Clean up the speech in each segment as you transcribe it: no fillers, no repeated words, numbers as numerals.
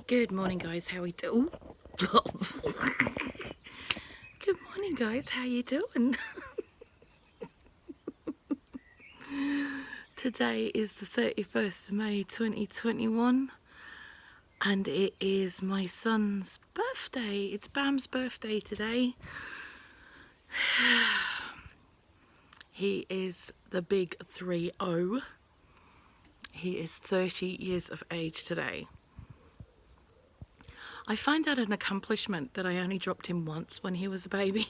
Good morning, guys. How we do? Good morning, guys. How you doing? Today is the 31st of May 2021 and it is my son's birthday. It's Bam's birthday today. He is the big 3-0. He is 30 years of age today. I find that an accomplishment that I only dropped him once when he was a baby.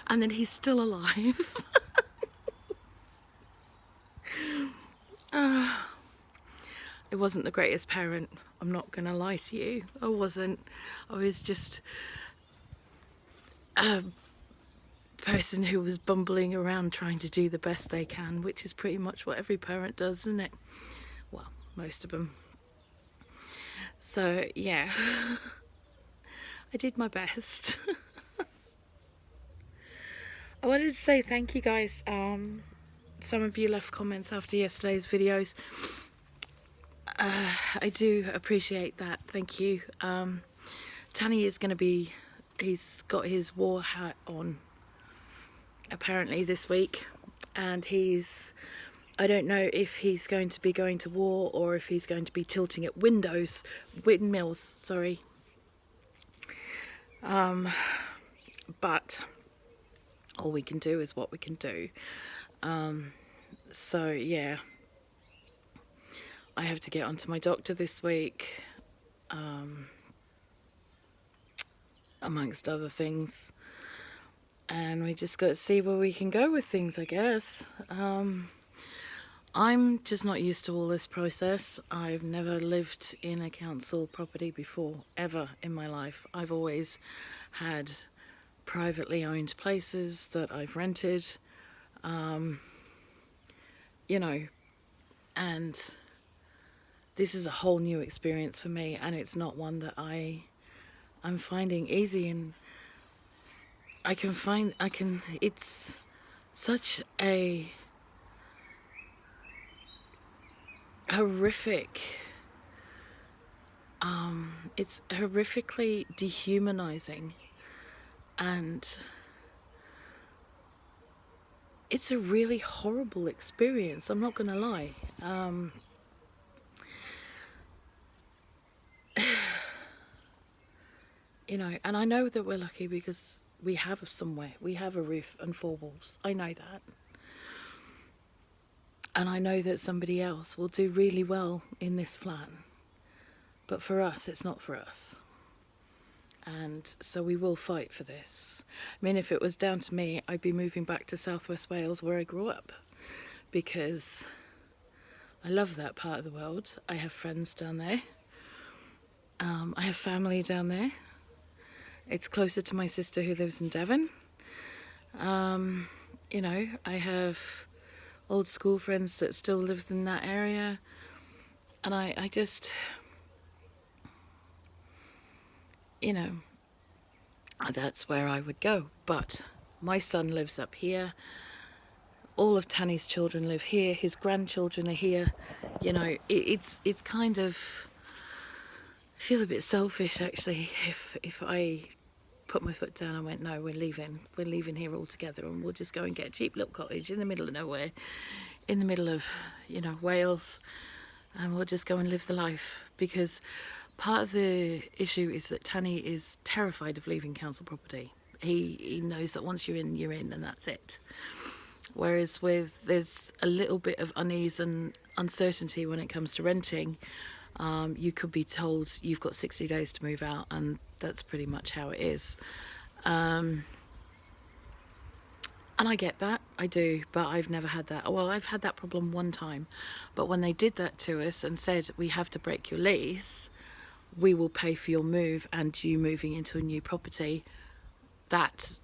And then he's still alive. I wasn't the greatest parent, I'm not gonna lie to you. I wasn't. I was just a person who was bumbling around trying to do the best they can, which is pretty much what every parent does, isn't it? Well, most of them. So yeah, I did my best. I wanted to say thank you guys. Some of you left comments after yesterday's videos. I do appreciate that. Thank you. Tanny is going to be, he's got his war hat on apparently this week, and I don't know if he's going to be going to war or if he's going to be tilting at windmills, sorry. But all we can do is what we can do. So yeah, I have to get onto my doctor this week, amongst other things, and we just got to see where we can go with things, I guess. I'm just not used to all this process. I've never lived in a council property before, ever in my life. I've always had privately owned places that I've rented, you know, and this is a whole new experience for me, and it's not one that I'm finding easy, and it's such a horrific, it's horrifically dehumanizing, and it's a really horrible experience, I'm not gonna lie. You know, and I know that we're lucky because we have somewhere, we have a roof and 4 walls. I know that. And I know that somebody else will do really well in this flat. But for us, it's not for us. And so we will fight for this. I mean, if it was down to me, I'd be moving back to Southwest Wales where I grew up, because I love that part of the world. I have friends down there. I have family down there. It's closer to my sister who lives in Devon. You know, I have old school friends that still live in that area. And I just, you know, that's where I would go. But my son lives up here. All of Tanny's children live here. His grandchildren are here. You know, it's kind of, I feel a bit selfish actually if I put my foot down and went, no, we're leaving here all together, and we'll just go and get a cheap little cottage in the middle of nowhere, in the middle of, you know, Wales, and we'll just go and live the life. Because part of the issue is that Tanny is terrified of leaving council property. He knows that once you're in, and that's it. Whereas there's a little bit of unease and uncertainty when it comes to renting. You could be told you've got 60 days to move out, and that's pretty much how it is. And I get that, I do, but I've never had that. Well, I've had that problem one time, but when they did that to us and said, we have to break your lease, we will pay for your move and you moving into a new property, that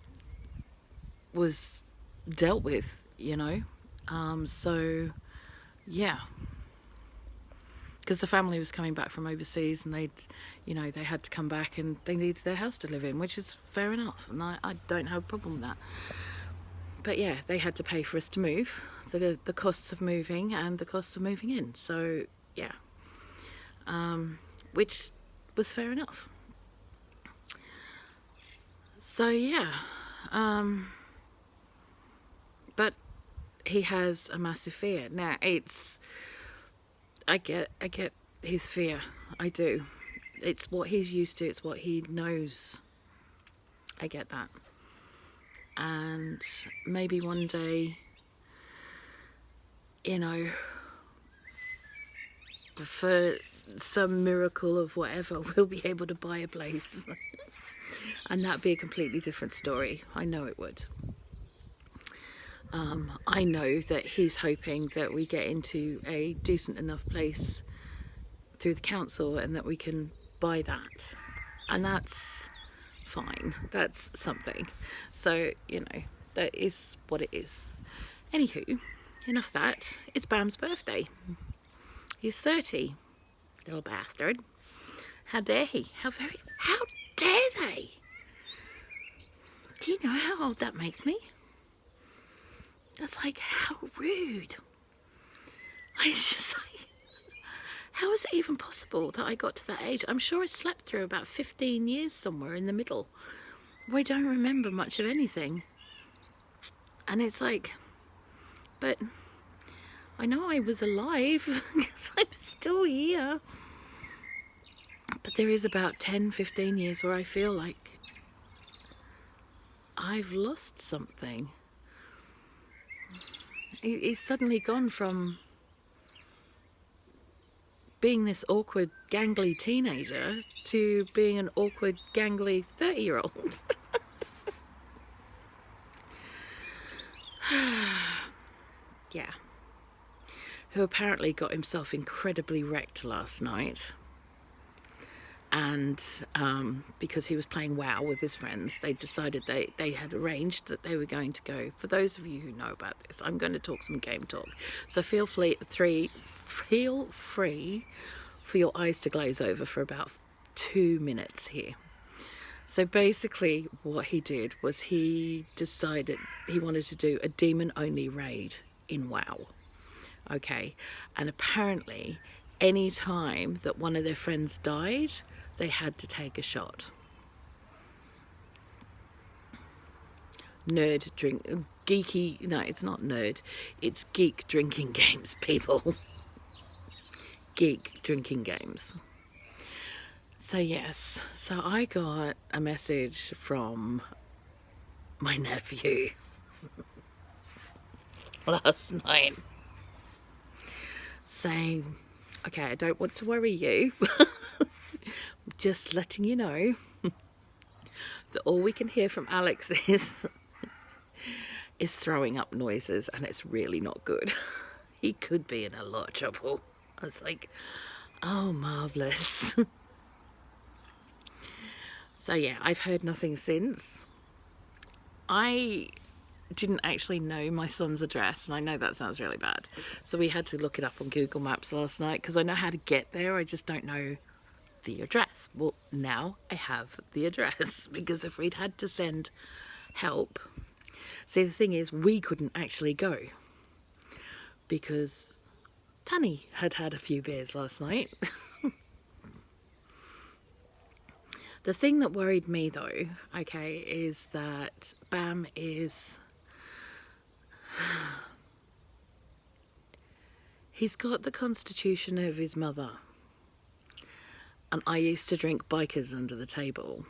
was dealt with, you know. So yeah, because the family was coming back from overseas, and they had to come back, and they needed their house to live in, which is fair enough, and I don't have a problem with that. But yeah, they had to pay for us to move, the costs of moving and the costs of moving in. So yeah, which was fair enough. So yeah, but he has a massive fear. Now I get his fear. I do. It's what he's used to. It's what he knows. I get that. And maybe one day, you know, for some miracle of whatever, we'll be able to buy a place. And that'd be a completely different story. I know it would. I know that he's hoping that we get into a decent enough place through the council and that we can buy that. And that's fine. That's something. So, you know, that is what it is. Anywho, enough of that. It's Bam's birthday. He's 30. Little bastard. How dare he? How dare they? Do you know how old that makes me? That's like, how rude. I just like, how is it even possible that I got to that age? I'm sure I slept through about 15 years somewhere in the middle, where I don't remember much of anything. And it's like, but I know I was alive because I'm still here. But there is about 10, 15 years where I feel like I've lost something. He's suddenly gone from being this awkward, gangly teenager to being an awkward, gangly 30-year-old. Yeah. Who apparently got himself incredibly wrecked last night. And because he was playing WoW with his friends, they decided they had arranged that they were going to go. For those of you who know about this, I'm going to talk some game talk. So feel free for your eyes to glaze over for about 2 minutes here. So basically what he did was he decided he wanted to do a demon-only raid in WoW. Okay, and apparently any time that one of their friends died, they had to take a shot. Nerd drink, geeky, no, it's not nerd, it's geek drinking games, people. Geek drinking games. So yes, so I got a message from my nephew last night saying, okay, I don't want to worry you, just letting you know that all we can hear from Alex is throwing up noises, and it's really not good. He could be in a lot of trouble. I was like, oh, marvellous. So yeah, I've heard nothing since. I didn't actually know my son's address, and I know that sounds really bad. So we had to look it up on Google Maps last night because I know how to get there. I just don't know the address. Well, now I have the address because if we'd had to send help, see, the thing is, we couldn't actually go because Tanny had had a few beers last night. The thing that worried me though, okay, is that Bam is, he's got the constitution of his mother. And I used to drink bikers under the table.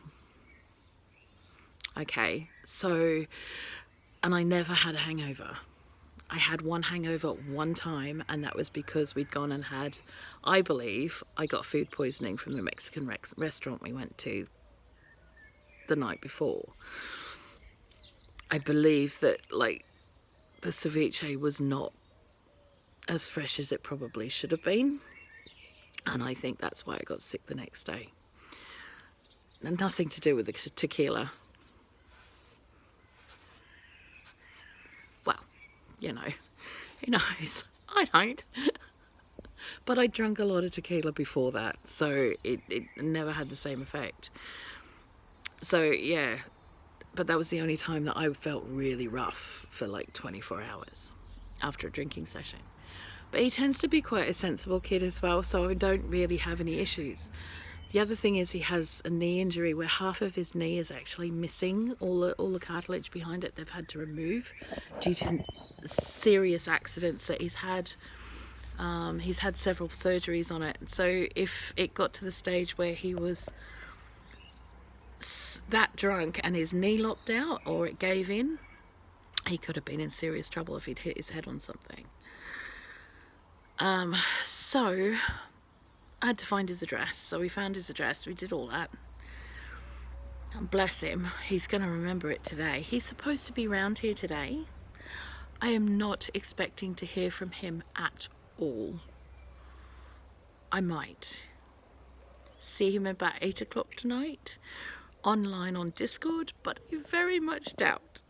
Okay, so, and I never had a hangover. I had one hangover one time, and that was because we'd gone and had, I believe, I got food poisoning from the Mexican restaurant we went to the night before. I believe that, like, the ceviche was not as fresh as it probably should have been. And I think that's why I got sick the next day. And nothing to do with the tequila. Well, you know, who knows? I don't. But I drank a lot of tequila before that, so it never had the same effect. So, yeah, but that was the only time that I felt really rough for like 24 hours after a drinking session. But he tends to be quite a sensible kid as well, so I don't really have any issues. The other thing is he has a knee injury where half of his knee is actually missing, all the cartilage behind it they've had to remove due to serious accidents that he's had. He's had several surgeries on it, so if it got to the stage where he was that drunk and his knee lopped out or it gave in, he could have been in serious trouble if he'd hit his head on something. So I had to find his address, so we found his address, we did all that, and bless him, he's going to remember it today. He's supposed to be round here today. I am not expecting to hear from him at all. I might see him about 8 o'clock tonight online on Discord, but I very much doubt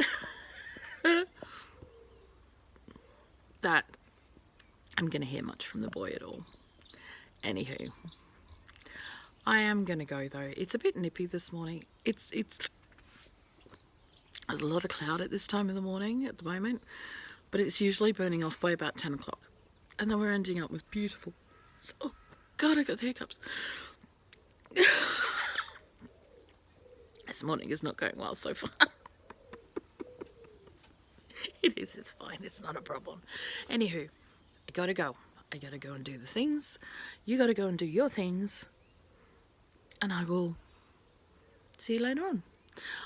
that I'm going to hear much from the boy at all. Anywho, I am going to go though. It's a bit nippy this morning. There's a lot of cloud at this time of the morning at the moment, but it's usually burning off by about 10 o'clock. And then we're ending up with beautiful... Oh God, I got the hiccups. This morning is not going well so far. It is, it's fine, it's not a problem. Anywho, I gotta go. I gotta go and do the things. You gotta go and do your things. And I will see you later on.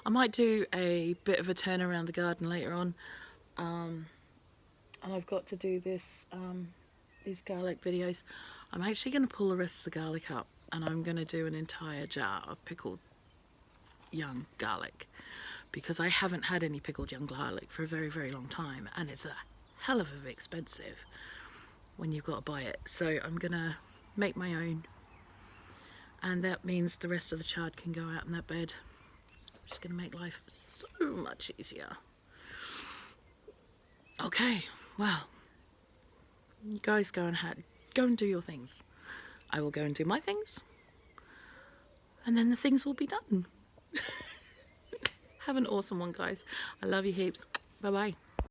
I might do a bit of a turn around the garden later on. And I've got to do this, these garlic videos. I'm actually going to pull the rest of the garlic up and I'm going to do an entire jar of pickled young garlic, because I haven't had any pickled young garlic for a very, very long time, and it's a hell of a expensive when you've got to buy it. So I'm going to make my own, and that means the rest of the chard can go out in that bed. It's going to make life so much easier. Okay, well, you guys go and do your things. I will go and do my things, and then the things will be done. Have an awesome one, guys. I love you heaps. Bye bye.